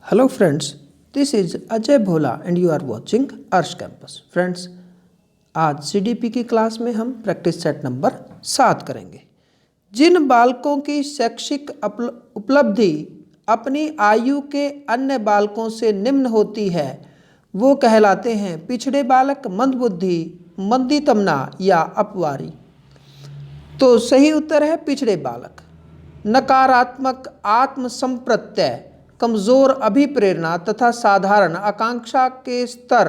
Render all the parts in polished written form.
Hello friends, this is Ajay Bhola and you are watching Arsh Campus. Friends, आज CDP की class में हम practice set number 7 करेंगे। जिन बालकों की शैक्षिक उपलब्धि अपनी आयु के अन्य बालकों से निम्न होती है वो कहलाते हैं पिछड़े बालक, मंदबुद्धि, मंदीतमना या अपवारी। तो सही उत्तर है पिछड़े बालक। नकारात्मक आत्मसंप्रत्यय, कमज़ोर अभिप्रेरणा तथा साधारण आकांक्षा के स्तर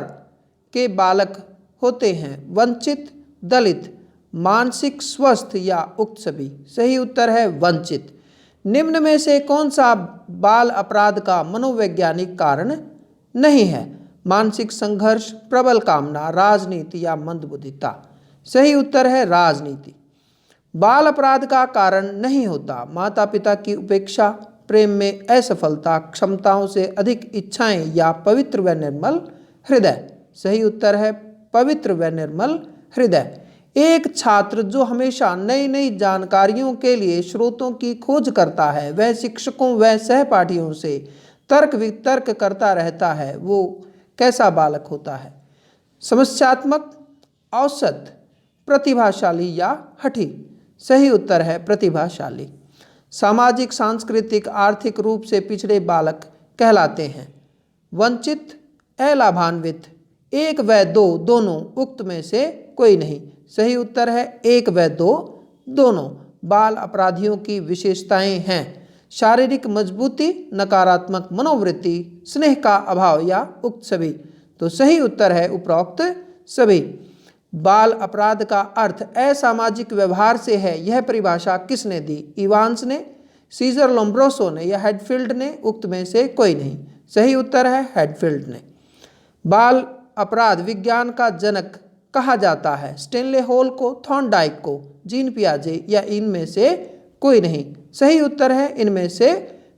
के बालक होते हैं। वंचित, दलित, मानसिक स्वस्थ या उक्त सभी। सही उत्तर है वंचित। निम्न में से कौन सा बाल अपराध का मनोवैज्ञानिक कारण नहीं है? मानसिक संघर्ष, प्रबल कामना, राजनीति या मंदबुद्धिता। सही उत्तर है राजनीति। बाल अपराध का कारण नहीं होता माता पिता की उपेक्षा, प्रेम में असफलता, क्षमताओं से अधिक इच्छाएं या पवित्र व निर्मल हृदय। सही उत्तर है पवित्र व निर्मल हृदय। एक छात्र जो हमेशा नई नई जानकारियों के लिए स्रोतों की खोज करता है, वह शिक्षकों व सहपाठियों से तर्क वितर्क करता रहता है, वो कैसा बालक होता है? समस्यात्मक, औसत, प्रतिभाशाली या हठी। सही उत्तर है प्रतिभाशाली। सामाजिक, सांस्कृतिक, आर्थिक रूप से पिछड़े बालक कहलाते हैं वंचित, अलाभान्वित, एक व दो दोनों, उक्त में से कोई नहीं। सही उत्तर है एक व दो दोनों। बाल अपराधियों की विशेषताएं हैं शारीरिक मजबूती, नकारात्मक मनोवृत्ति, स्नेह का अभाव या उक्त सभी। तो सही उत्तर है उपरोक्त सभी। बाल अपराध का अर्थ असामाजिक व्यवहार से है, यह परिभाषा किसने दी? इवांस ने, सीजर लोम्ब्रोसो ने या हेडफील्ड ने? उक्त में से कोई नहीं। सही उत्तर है हेडफील्ड ने। बाल अपराध विज्ञान का जनक कहा जाता है? स्टेनले हॉल को, थॉर्नडाइक को, जीन पियाजे या इनमें से कोई नहीं। सही उत्तर है इनमें से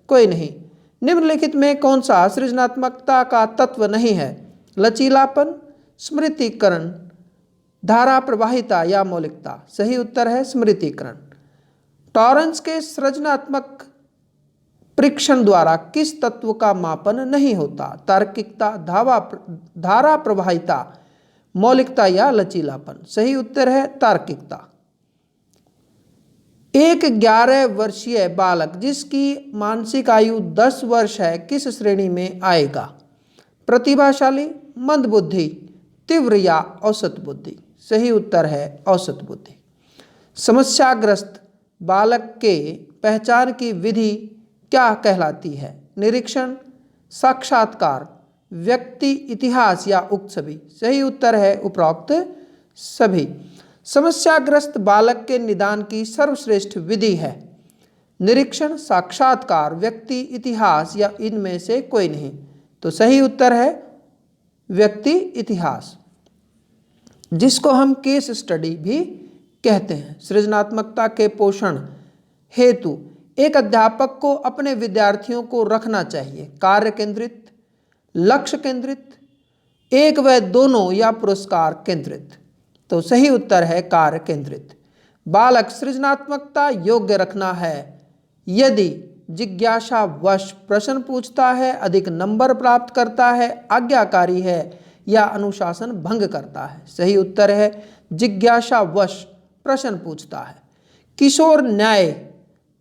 कोई नहीं। निम्नलिखित में कौन सा सृजनात्मकता का तत्व नहीं है? लचीलापन, स्मृतिकरण, धारा प्रवाहिता या मौलिकता। सही उत्तर है स्मृतिकरण। टॉरेंस के सृजनात्मक परीक्षण द्वारा किस तत्व का मापन नहीं होता? तार्किकता, धारा प्रवाहिता, मौलिकता या लचीलापन। सही उत्तर है तार्किकता। एक 11 वर्षीय बालक जिसकी मानसिक आयु 10 वर्ष है किस श्रेणी में आएगा? प्रतिभाशाली, मंदबुद्धि, तीव्र या औसत बुद्धि। सही उत्तर है औसत बुद्धि। समस्याग्रस्त बालक के पहचान की विधि क्या कहलाती है? निरीक्षण, साक्षात्कार, व्यक्ति इतिहास या उक्त सभी। सही उत्तर है उपरोक्त सभी। समस्याग्रस्त बालक के निदान की सर्वश्रेष्ठ विधि है निरीक्षण, साक्षात्कार, व्यक्ति इतिहास या इनमें से कोई नहीं। तो सही उत्तर है व्यक्ति इतिहास, जिसको हम केस स्टडी भी कहते हैं। सृजनात्मकता के पोषण हेतु एक अध्यापक को अपने विद्यार्थियों को रखना चाहिए कार्य केंद्रित, लक्ष्य केंद्रित, एक व दोनों या पुरस्कार केंद्रित। तो सही उत्तर है कार्य केंद्रित। बालक सृजनात्मकता योग्य रखना है यदि जिज्ञासावश प्रश्न पूछता है, अधिक नंबर प्राप्त करता है, आज्ञाकारी है या अनुशासन भंग करता है। सही उत्तर है जिज्ञासावश प्रश्न पूछता है। किशोर न्याय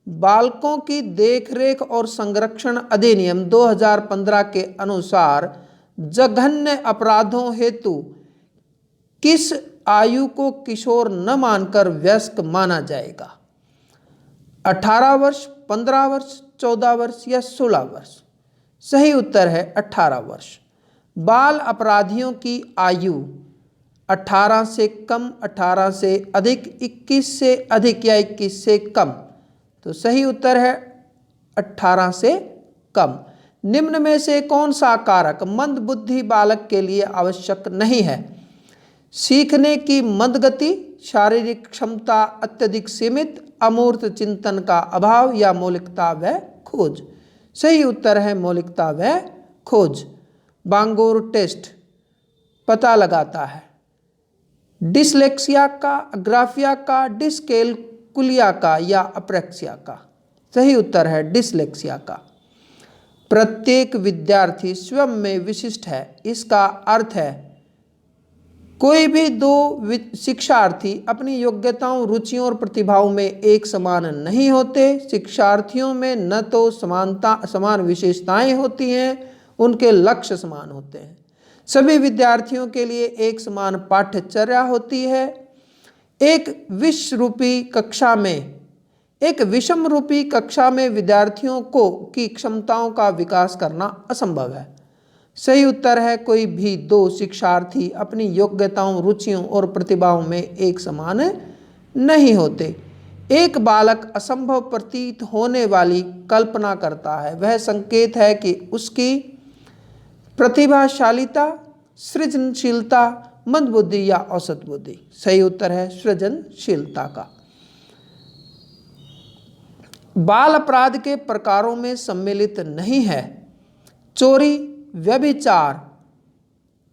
बालकों की देखरेख और संरक्षण अधिनियम 2015 के अनुसार जघन्य अपराधों हेतु किस आयु को किशोर न मानकर वयस्क माना जाएगा? 18 वर्ष, 15 वर्ष, 14 वर्ष या 16 वर्ष। सही उत्तर है 18 वर्ष। बाल अपराधियों की आयु 18 से कम, 18 से अधिक, 21 से अधिक या 21 से कम। तो सही उत्तर है 18 से कम। निम्न में से कौन सा कारक मंद बुद्धि बालक के लिए आवश्यक नहीं है? सीखने की मंद गति, शारीरिक क्षमता अत्यधिक सीमित, अमूर्त चिंतन का अभाव या मौलिकता व खोज। सही उत्तर है मौलिकता व खोज। बांगोर टेस्ट पता लगाता है डिसलेक्सिया का, अग्राफिया का, डिस्कैलकुलिया का या अप्रेक्सिया का। सही उत्तर है डिसलेक्सिया का। प्रत्येक विद्यार्थी स्वयं में विशिष्ट है। इसका अर्थ है कोई भी दो शिक्षार्थी अपनी योग्यताओं, रुचियों और प्रतिभाओं में एक समान नहीं होते। शिक्षार्थियों में न तो समान विशेषताएं होती हैं, उनके लक्ष्य समान होते हैं। सभी विद्यार्थियों के लिए एक समान पाठ्यचर्या होती है। एक विषम रूपी कक्षा में विद्यार्थियों की क्षमताओं का विकास करना असंभव है। सही उत्तर है कोई भी दो शिक्षार्थी अपनी योग्यताओं, रुचियों और प्रतिभाओं में एक समान नहीं होते। एक बालक असंभव प्रतीत होने वाली कल्पना करता है, वह संकेत है कि उसकी प्रतिभाशालिता, सृजनशीलता, मंदबुद्धि या औसत बुद्धि। सही उत्तर है सृजनशीलता का। बाल अपराध के प्रकारों में सम्मिलित नहीं है। चोरी, व्यभिचार,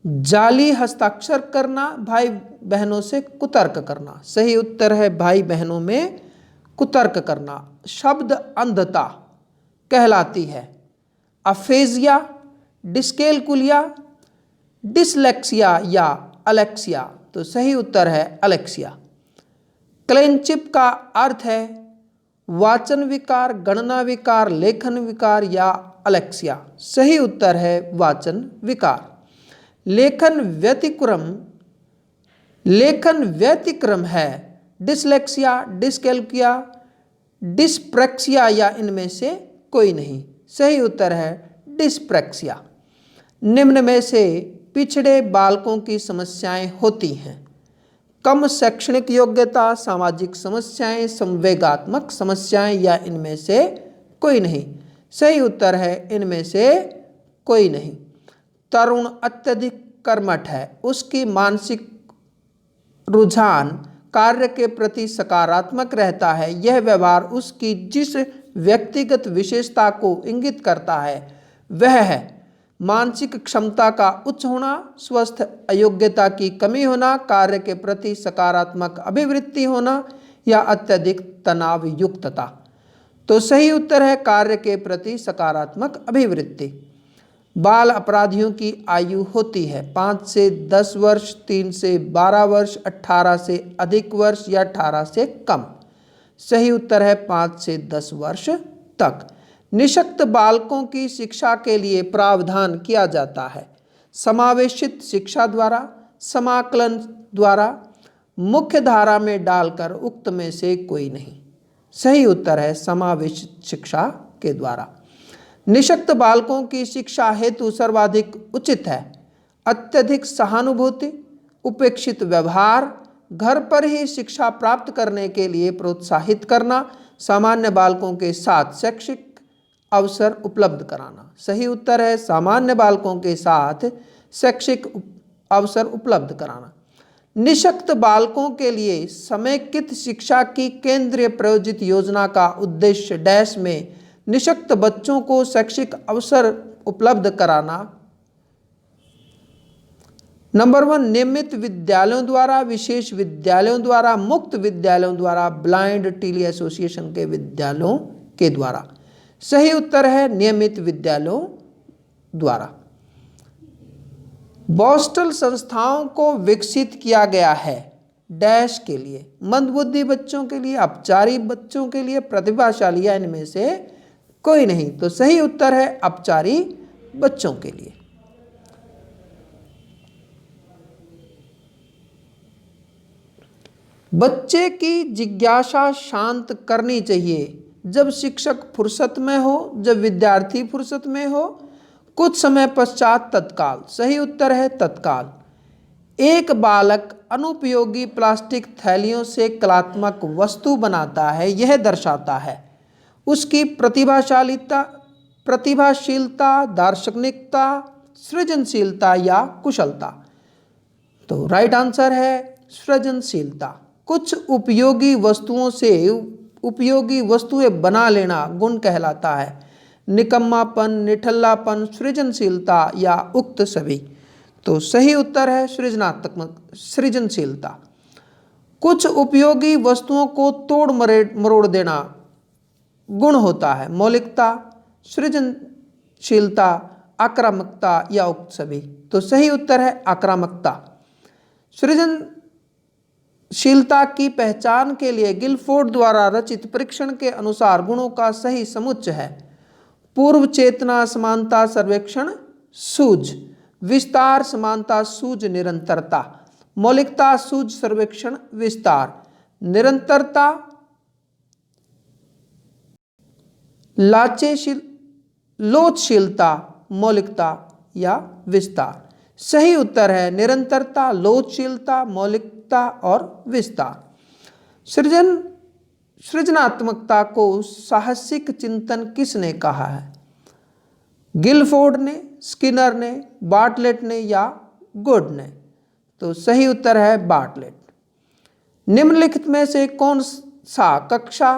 जाली हस्ताक्षर करना, भाई बहनों से कुतर्क करना। सही उत्तर है भाई बहनों में कुतर्क करना। शब्द अंधता कहलाती है। अफेजिया, डिस्कैलकुलिया, डिसलेक्सिया या अलेक्सिया। तो सही उत्तर है अलेक्सिया। क्लेनचिप का अर्थ है वाचन विकार, गणना विकार, लेखन विकार या अलेक्सिया। सही उत्तर है वाचन विकार। लेखन व्यतिक्रम है डिसलेक्सिया, डिस्कैलकुलिया, डिस्प्रैक्सिया या इनमें से कोई नहीं। सही उत्तर है डिस्प्रैक्सिया। निम्न में से पिछड़े बालकों की समस्याएं होती हैं। कम शैक्षणिक योग्यता, सामाजिक समस्याएं, संवेगात्मक समस्याएं या इनमें से कोई नहीं। सही उत्तर है इनमें से कोई नहीं। तरुण अत्यधिक कर्मठ है, उसकी मानसिक रुझान कार्य के प्रति सकारात्मक रहता है। यह व्यवहार उसकी जिस व्यक्तिगत विशेषता को इंगित करता है वह है मानसिक क्षमता का उच्च होना, स्वस्थ अयोग्यता की कमी होना, कार्य के प्रति सकारात्मक अभिवृत्ति होना या अत्यधिक तनाव युक्तता। तो सही उत्तर है कार्य के प्रति सकारात्मक अभिवृत्ति। बाल अपराधियों की आयु होती है 5 से 10 वर्ष, 3 से 12 वर्ष, 18 से अधिक वर्ष या 18 से कम। सही उत्तर है 5 से 10 वर्ष तक। निशक्त बालकों की शिक्षा के लिए प्रावधान किया जाता है समावेशित शिक्षा द्वारा, समाकलन द्वारा, मुख्य धारा में डालकर, उक्त में से कोई नहीं। सही उत्तर है समावेशित शिक्षा के द्वारा। निशक्त बालकों की शिक्षा हेतु सर्वाधिक उचित है अत्यधिक सहानुभूति, उपेक्षित व्यवहार, घर पर ही शिक्षा प्राप्त करने के लिए प्रोत्साहित करना, सामान्य बालकों के साथ शैक्षिक अवसर उपलब्ध कराना। सही उत्तर है सामान्य बालकों के साथ शैक्षिक अवसर उपलब्ध कराना। निशक्त बालकों के लिए समेकित शिक्षा की केंद्रीय प्रायोजित योजना का उद्देश्य डैश में निशक्त बच्चों को शैक्षिक अवसर उपलब्ध कराना। नंबर 1 नियमित विद्यालयों द्वारा, विशेष विद्यालयों द्वारा, मुक्त विद्यालयों द्वारा, ब्लाइंड टीली एसोसिएशन के विद्यालयों के द्वारा। सही उत्तर है नियमित विद्यालयों द्वारा। बॉस्टल संस्थाओं को विकसित किया गया है डैश के लिए, मंदबुद्धि बच्चों के लिए, अपचारी बच्चों के लिए, प्रतिभाशाली या इनमें से कोई नहीं। तो सही उत्तर है अपचारी बच्चों के लिए। बच्चे की जिज्ञासा शांत करनी चाहिए जब शिक्षक फुर्सत में हो, जब विद्यार्थी फुर्सत में हो, कुछ समय पश्चात तत्काल। सही उत्तर है तत्काल। एक बालक अनुपयोगी प्लास्टिक थैलियों से कलात्मक वस्तु बनाता है, यह दर्शाता है उसकी प्रतिभाशीलता, दार्शनिकता, सृजनशीलता या कुशलता। तो राइट आंसर है सृजनशीलता। कुछ उपयोगी वस्तुओं से उपयोगी वस्तुएं बना लेना गुण कहलाता है। निकम्मापन, निठल्लापन, सृजनशीलता या उक्त सभी। तो सही उत्तर है सृजनशीलता। कुछ उपयोगी वस्तुओं को तोड़ मरोड़ देना गुण होता है। मौलिकता, सृजनशीलता, आक्रामकता या उक्त सभी। तो सही उत्तर है आक्रामकता। सृजनशीलता की पहचान के लिए गिलफोर्ड द्वारा रचित परीक्षण के अनुसार गुणों का सही समुच्चय है पूर्व चेतना समानता सर्वेक्षण सूझ, विस्तार समानता सूझ निरंतरता, मौलिकता सूझ सर्वेक्षण विस्तार, निरंतरता लोचशीलता मौलिकता या विस्तार। सही उत्तर है निरंतरता, लोचशीलता, मौलिकता और विस्तार। सृजनात्मकता को साहसिक चिंतन किसने कहा है? गिलफोर्ड ने, स्किनर ने, बार्टलेट ने या गुड ने? तो सही उत्तर है बार्टलेट। निम्नलिखित में से कौन सा कक्षा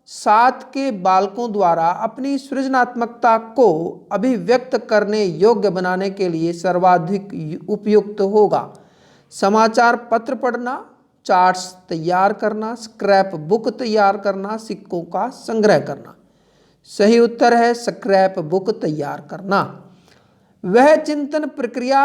7 के बालकों द्वारा अपनी सृजनात्मकता को अभिव्यक्त करने योग्य बनाने के लिए सर्वाधिक उपयुक्त होगा? समाचार पत्र पढ़ना, चार्ट्स तैयार करना, स्क्रैप बुक तैयार करना, सिक्कों का संग्रह करना। सही उत्तर है स्क्रैप बुक तैयार करना। वह चिंतन प्रक्रिया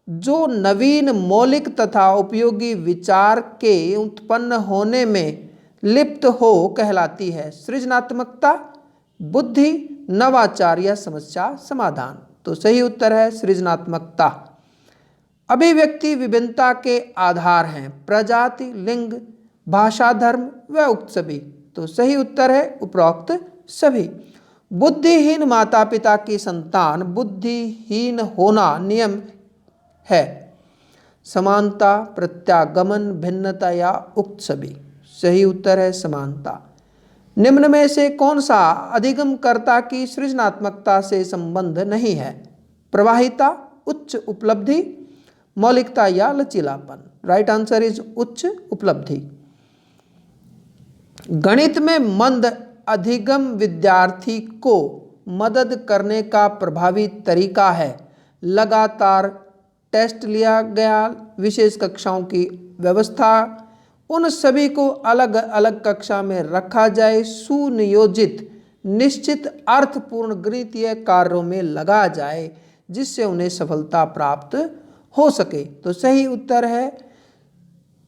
जो नवीन मौलिक तथा उपयोगी विचार के उत्पन्न होने में लिप्त हो कहलाती है सृजनात्मकता, बुद्धि, नवाचार या समस्या समाधान। तो सही उत्तर है सृजनात्मकता। अभिव्यक्ति विभिन्नता के आधार हैं प्रजाति, लिंग, भाषा, धर्म व उक्त सभी। तो सही उत्तर है उपरोक्त सभी। बुद्धिहीन माता पिता की संतान बुद्धिहीन होना नियम है समानता, प्रत्यागमन, भिन्नता या उक्त सभी। सही उत्तर है समानता। निम्न में से कौन सा अधिगमकर्ता की सृजनात्मकता से संबंध नहीं है? प्रवाहिता, उच्च उपलब्धि, मौलिकता या लचीलापन। राइट आंसर इज उच्च उपलब्धि। गणित में मंद अधिगम विद्यार्थी को मदद करने का प्रभावी तरीका है लगातार टेस्ट लिया गया, विशेष कक्षाओं की व्यवस्था, उन सभी को अलग अलग कक्षा में रखा जाए, सुनियोजित निश्चित अर्थपूर्ण गणितीय कार्यों में लगा जाए जिससे उन्हें सफलता प्राप्त हो सके। तो सही उत्तर है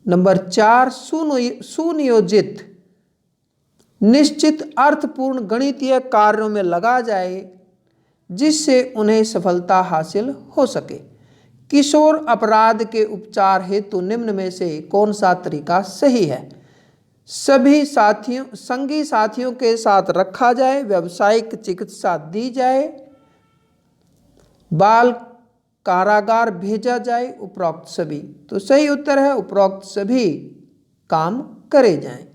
नंबर 4 सुनियोजित निश्चित अर्थपूर्ण गणितीय कार्यों में लगा जाए जिससे उन्हें सफलता हासिल हो सके। किशोर अपराध के उपचार हेतु निम्न में से कौन सा तरीका सही है? सभी संगी साथियों के साथ रखा जाए, व्यावसायिक चिकित्सा दी जाए, बाल कारागार भेजा जाए, उपरोक्त सभी। तो सही उत्तर है उपरोक्त सभी काम करे जाएं।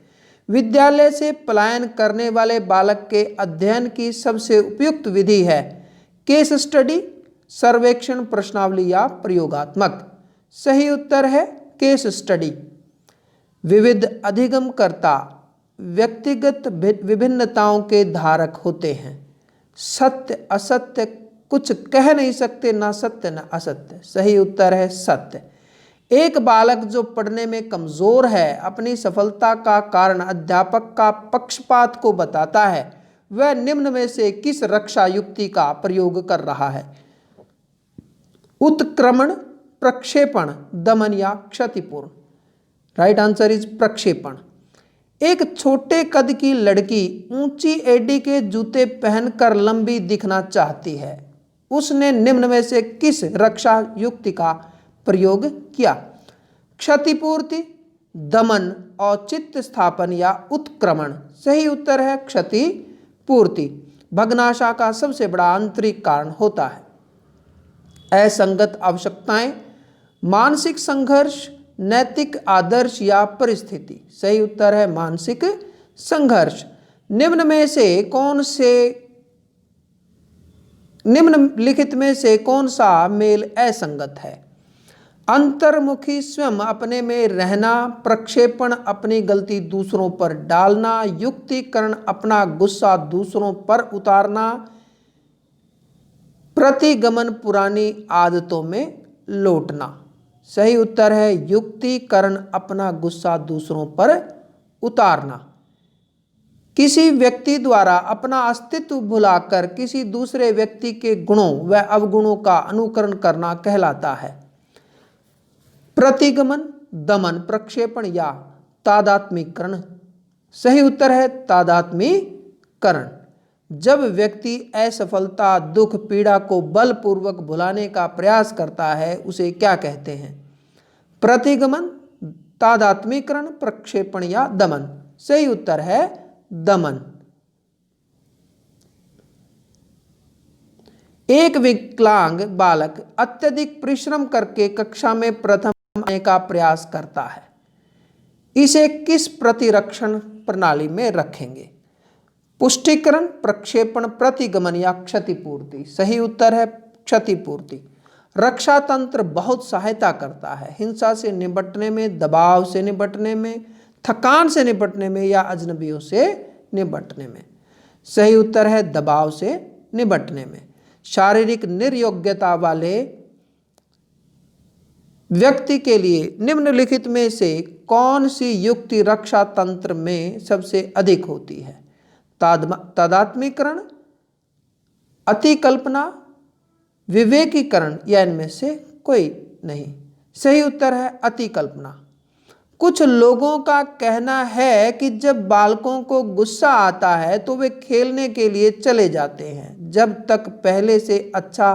विद्यालय से पलायन करने वाले बालक के अध्ययन की सबसे उपयुक्त विधि है केस स्टडी, सर्वेक्षण, प्रश्नावली या प्रयोगात्मक। सही उत्तर है केस स्टडी। विविध अधिगमकर्ता व्यक्तिगत विभिन्नताओं के धारक होते हैं। सत्य असत्य कुछ कह नहीं सकते, ना सत्य ना असत्य। सही उत्तर है सत्य। एक बालक जो पढ़ने में कमजोर है अपनी सफलता का कारण अध्यापक का पक्षपात को बताता है। वह निम्न में से किस रक्षा युक्ति का प्रयोग कर रहा है? उत्क्रमण, प्रक्षेपण, दमन या क्षतिपूर्ण। राइट आंसर इज प्रक्षेपण। एक छोटे कद की लड़की ऊंची एडी के जूते पहनकर लंबी दिखना चाहती है। उसने निम्न में से किस रक्षा युक्ति का प्रयोग किया? क्षतिपूर्ति, दमन, औचित्य स्थापन या उत्क्रमण। सही उत्तर है क्षतिपूर्ति। भग्नाशा का सबसे बड़ा आंतरिक कारण होता है असंगत आवश्यकताएं, मानसिक संघर्ष, नैतिक आदर्श या परिस्थिति। सही उत्तर है मानसिक संघर्ष। निम्नलिखित में से कौन सा मेल असंगत है? अंतर्मुखी स्वयं अपने में रहना, प्रक्षेपण अपनी गलती दूसरों पर डालना, युक्तिकरण अपना गुस्सा दूसरों पर उतारना, प्रतिगमन पुरानी आदतों में लौटना। सही उत्तर है युक्तिकरण अपना गुस्सा दूसरों पर उतारना। किसी व्यक्ति द्वारा अपना अस्तित्व भुलाकर किसी दूसरे व्यक्ति के गुणों व अवगुणों का अनुकरण करना कहलाता है। प्रतिगमन, दमन, प्रक्षेपण या तादात्मीकरण। सही उत्तर है तादात्मीकरण। जब व्यक्ति असफलता, दुख, पीड़ा को बलपूर्वक भुलाने का प्रयास करता है उसे क्या कहते हैं? प्रतिगमन, तादात्मीकरण, प्रक्षेपण या दमन। सही उत्तर है दमन। एक विकलांग बालक अत्यधिक परिश्रम करके कक्षा में प्रथम आने का प्रयास करता है। इसे किस प्रतिरक्षण प्रणाली में रखेंगे? पुष्टिकरण, प्रक्षेपण, प्रतिगमन या क्षतिपूर्ति। सही उत्तर है क्षतिपूर्ति। रक्षा तंत्र बहुत सहायता करता है हिंसा से निपटने में, दबाव से निपटने में, थकान से निपटने में या अजनबियों से निपटने में। सही उत्तर है दबाव से निपटने में। शारीरिक निर्योग्यता वाले व्यक्ति के लिए निम्नलिखित में से कौन सी युक्ति रक्षा तंत्र में सबसे अधिक होती है? तादात्मीकरण, अतिकल्पना, विवेकीकरण या इनमें से कोई नहीं। सही उत्तर है अतिकल्पना। कुछ लोगों का कहना है कि जब बालकों को गुस्सा आता है तो वे खेलने के लिए चले जाते हैं। जब तक पहले से अच्छा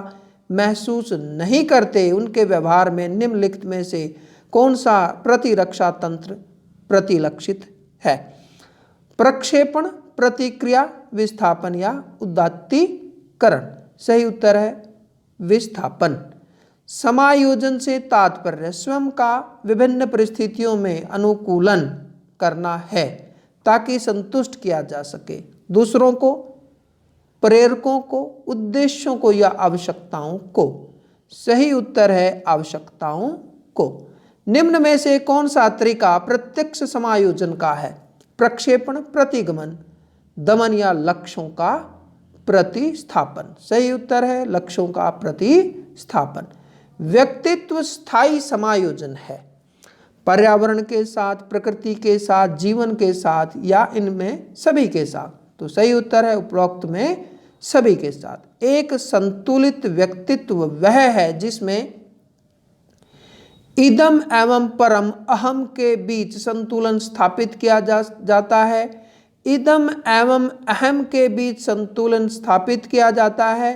महसूस नहीं करते उनके व्यवहार में निम्नलिखित में से कौन सा प्रतिरक्षा तंत्र प्रतिलक्षित है? प्रक्षेपण, प्रतिक्रिया, विस्थापन या उदात्तीकरण। सही उत्तर है विस्थापन। समायोजन से तात्पर्य स्वयं का विभिन्न परिस्थितियों में अनुकूलन करना है ताकि संतुष्ट किया जा सके दूसरों को, प्रेरकों को, उद्देश्यों को या आवश्यकताओं को। सही उत्तर है आवश्यकताओं को। निम्न में से कौन सा तरीका प्रत्यक्ष समायोजन का है? प्रक्षेपण, प्रतिगमन, दमन या लक्ष्यों का प्रतिस्थापन। सही उत्तर है लक्ष्यों का प्रतिस्थापन। व्यक्तित्व स्थायी समायोजन है पर्यावरण के साथ, प्रकृति के साथ, जीवन के साथ या इनमें सभी के साथ। तो सही उत्तर है उपरोक्त में सभी के साथ। एक संतुलित व्यक्तित्व वह है जिसमें इदम एवं परम अहम के बीच संतुलन स्थापित किया जाता है। इदम एवं अहम के बीच संतुलन स्थापित किया जाता है।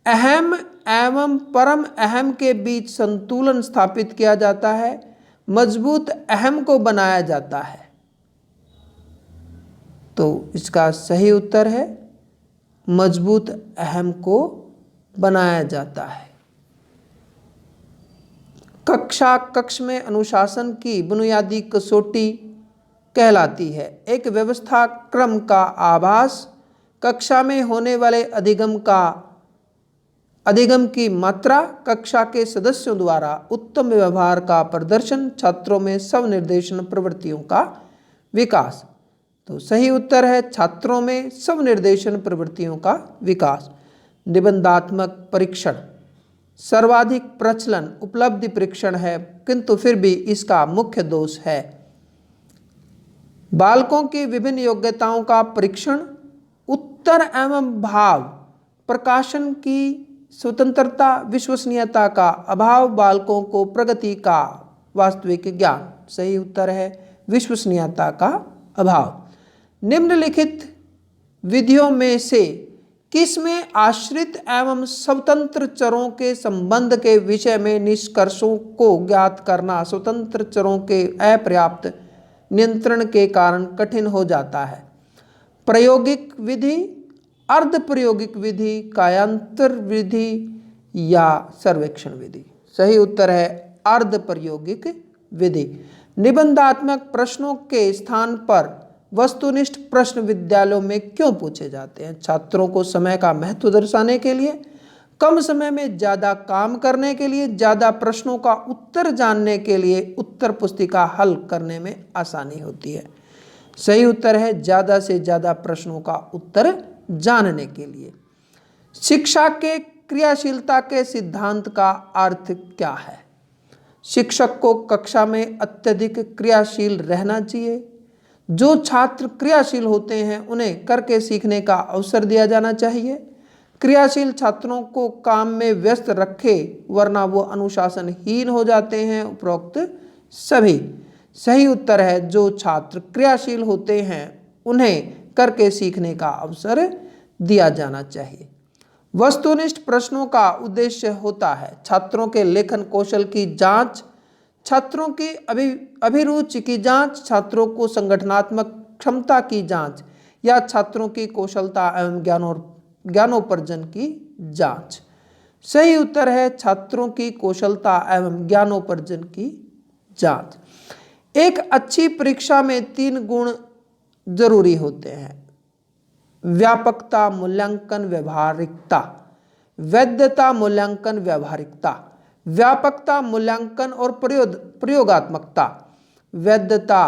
अहम एवं परम अहम के बीच संतुलन स्थापित किया जाता है। मजबूत अहम को बनाया जाता है। तो इसका सही उत्तर है मजबूत अहम को बनाया जाता है। कक्ष में अनुशासन की बुनियादी कसौटी कहलाती है। एक व्यवस्था क्रम का आभास, कक्षा में होने वाले अधिगम की मात्रा, कक्षा के सदस्यों द्वारा उत्तम व्यवहार का प्रदर्शन, छात्रों में स्वनिर्देशन प्रवृत्तियों का विकास। तो सही उत्तर है छात्रों में स्वनिर्देशन प्रवृत्तियों का विकास। निबंधात्मक परीक्षण सर्वाधिक प्रचलन उपलब्धि परीक्षण है किंतु फिर भी इसका मुख्य दोष है बालकों की विभिन्न योग्यताओं का परीक्षण, उत्तर एवं भाव, प्रकाशन की स्वतंत्रता, विश्वसनीयता का अभाव, बालकों को प्रगति का वास्तविक ज्ञान। सही उत्तर है विश्वसनीयता का अभाव। निम्नलिखित विधियों में से किसमें आश्रित एवं स्वतंत्र चरों के संबंध के विषय में निष्कर्षों को ज्ञात करना स्वतंत्र चरों के अपर्याप्त नियंत्रण के कारण कठिन हो जाता है? प्रायोगिक विधि, अर्ध प्रायोगिक विधि, कायांतर विधि या सर्वेक्षण विधि। सही उत्तर है अर्ध प्रायोगिक विधि। निबंधात्मक प्रश्नों के स्थान पर वस्तुनिष्ठ प्रश्न विद्यालयों में क्यों पूछे जाते हैं? छात्रों को समय का महत्व दर्शाने के लिए, कम समय में ज़्यादा काम करने के लिए, ज़्यादा प्रश्नों का उत्तर जानने के लिए, उत्तर पुस्तिका हल करने में आसानी होती है। सही उत्तर है ज़्यादा से ज़्यादा प्रश्नों का उत्तर जानने के लिए। शिक्षा के क्रियाशीलता के सिद्धांत का अर्थ क्या है? शिक्षक को कक्षा में अत्यधिक क्रियाशील रहना चाहिए, जो छात्र क्रियाशील होते हैं उन्हें करके सीखने का अवसर दिया जाना चाहिए। क्रियाशील छात्रों को काम में व्यस्त रखे वरना वो अनुशासनहीन हो जाते हैं। उपरोक्त सभी सही उत्तर है। जो छात्र क्रियाशील होते हैं उन्हें करके सीखने का अवसर दिया जाना चाहिए। वस्तुनिष्ठ प्रश्नों का उद्देश्य होता है छात्रों के लेखन कौशल की जांच, छात्रों की अभिरुचि की जांच, छात्रों को संगठनात्मक क्षमता की जांच या छात्रों की कौशलता एवं ज्ञानोपार्जन की जांच। सही उत्तर है छात्रों की कौशलता एवं ज्ञानोपार्जन की जांच। एक अच्छी परीक्षा में 3 गुण जरूरी होते हैं: व्यापकता, मूल्यांकन, व्यवहारिकता। वैधता, मूल्यांकन, व्यवहारिकता। व्यापकता, मूल्यांकन और प्रयोगात्मकता। वैधता,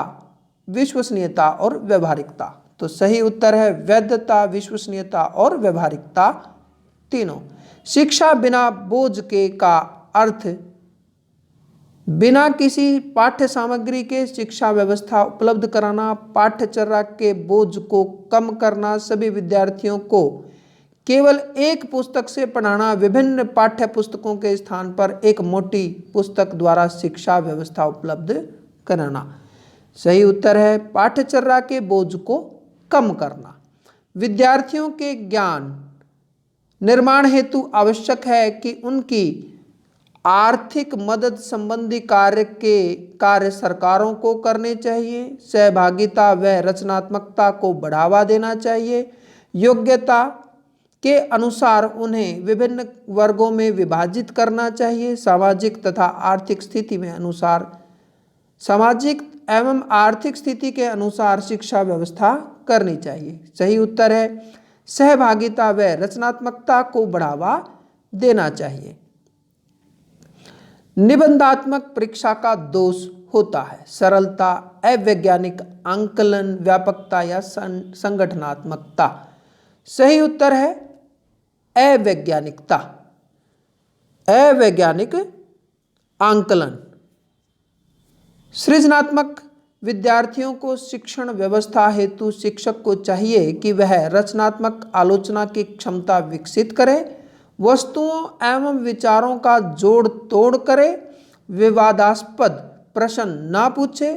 विश्वसनीयता और व्यवहारिकता। तो सही उत्तर है वैधता, विश्वसनीयता और व्यवहारिकता तीनों। शिक्षा बिना बोझ के का अर्थ बिना किसी पाठ्य सामग्री के शिक्षा व्यवस्था उपलब्ध कराना, पाठ्यचर्या के बोझ को कम करना, सभी विद्यार्थियों को केवल एक पुस्तक से पढ़ाना, विभिन्न पाठ्य पुस्तकों के स्थान पर एक मोटी पुस्तक द्वारा शिक्षा व्यवस्था उपलब्ध कराना। सही उत्तर है पाठ्यचर्या के बोझ को कम करना। विद्यार्थियों के ज्ञान निर्माण हेतु आवश्यक है कि उनकी आर्थिक मदद संबंधी कार्य सरकारों को करने चाहिए। सहभागिता व रचनात्मकता को बढ़ावा देना चाहिए। योग्यता के अनुसार उन्हें विभिन्न वर्गों में विभाजित करना चाहिए। सामाजिक तथा आर्थिक स्थिति में अनुसार सामाजिक एवं आर्थिक स्थिति के अनुसार शिक्षा व्यवस्था करनी चाहिए। सही उत्तर है सहभागिता व रचनात्मकता को बढ़ावा देना चाहिए। निबंधात्मक परीक्षा का दोष होता है सरलता, अवैज्ञानिक आंकलन, व्यापकता या संगठनात्मकता। सही उत्तर है अवैज्ञानिकता, अवैज्ञानिक आंकलन। सृजनात्मक विद्यार्थियों को शिक्षण व्यवस्था हेतु शिक्षक को चाहिए कि वह रचनात्मक आलोचना की क्षमता विकसित करे, वस्तुओं एवं विचारों का जोड़ तोड़ करे, विवादास्पद प्रश्न ना पूछे,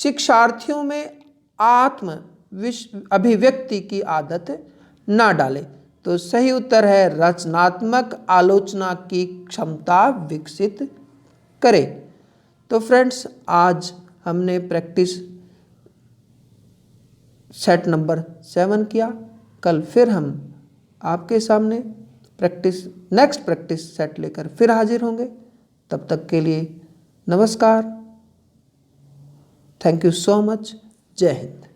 शिक्षार्थियों में आत्म अभिव्यक्ति की आदत ना डाले। तो सही उत्तर है रचनात्मक आलोचना की क्षमता विकसित करे। तो फ्रेंड्स आज हमने प्रैक्टिस सेट नंबर 7 किया। कल फिर हम आपके सामने नेक्स्ट प्रैक्टिस सेट लेकर फिर हाजिर होंगे। तब तक के लिए नमस्कार। Thank you so much. जय हिंद।